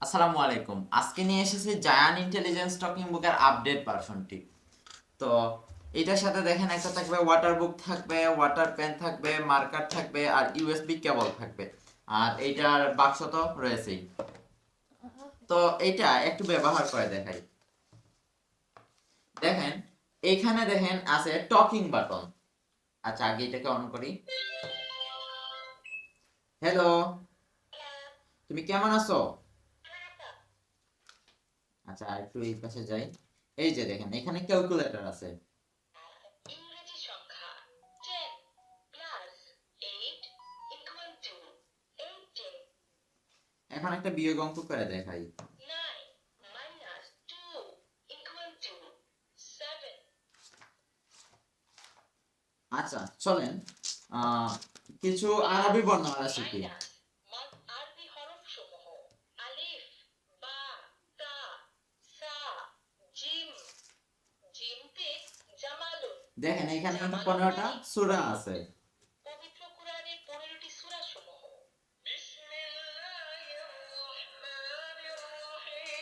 আসসালামু আলাইকুম। আজকে নিয়ে এসেছি জায়ান ইন্টেলিজেন্স টকিং বুকের আপডেট ভার্সনটি। তো এটার সাথে দেখেন একটা থাকবে ওয়াটার বুক থাকবে, ওয়াটার পেন থাকবে, মার্কার থাকবে আর ইউএসবি কেবল থাকবে। আর এইটার বাক্স তো রয়েছেই। তো এইটা একটু ব্যবহার করে দেখাই। দেখেন এইখানে দেখেন আছে টকিং বাটন। আচ্ছা আগে এটাকে অন করি। হ্যালো, তুমি কেমন আছো? আচ্ছা একটু এই পাশে যাই। এই যে দেখেন এখানে ক্যালকুলেটর আছে। ইংরেজি সংখ্যা 10 প্লাস 8 ইকুয়াল টু 18 এখন একটা বিয়োগ অঙ্ক করে দেখাই। 9 মাইনাস 2 ইকুয়াল টু 7 আচ্ছা চলেন কিছু আরবি বর্ণমালা শিখি। মাইনাস আরবি হরফ সমূহ আলিফ বা তা সা জিম জিমতে জামালুন দেখেন এখানে কিন্তু জামালুন 15টা মানে সূরা আছে। পবিত্র কোরআনের 15টি সূরা সমূহ বিসমিল্লাহির রহমানির রহিম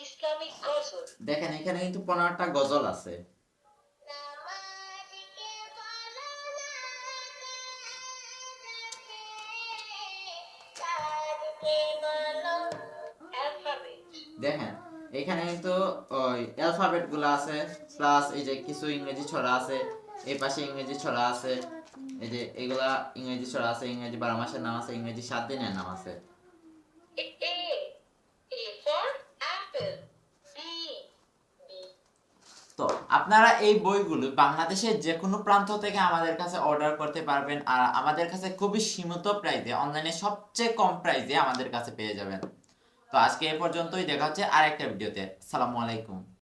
ইসলামিক গজল দেখেন এখানে কিন্তু 15টা গজল আছে। অ্যালফাবেট দেখেন এখানে কিন্তু ওই অ্যালফাবেট গুলো আছে, প্লাস এই যে কিছু ইংরেজি ছড়া আছে, এই পাশে ইংরেজি ছড়া আছে, এই যে এগুলা ইংরেজি ছড়া আছে, ইংরেজি 12 মাসের নাম আছে, ইংরেজি 7 দিনের নাম আছে। A. A for apple. B. B. তো আপনারা এই বইগুলো বাংলাদেশের যে কোনো প্রান্ত থেকে আমাদের কাছে অর্ডার করতে পারবেন, আর আমাদের কাছে খুবই সীমিত প্রাইসে, অনলাইনে সবচেয়ে কম প্রাইসে আমাদের কাছে পেয়ে যাবেন। তো আজকে এ পর্যন্তই, দেখা হচ্ছে আরেকটা ভিডিওতে। আসসালামু আলাইকুম।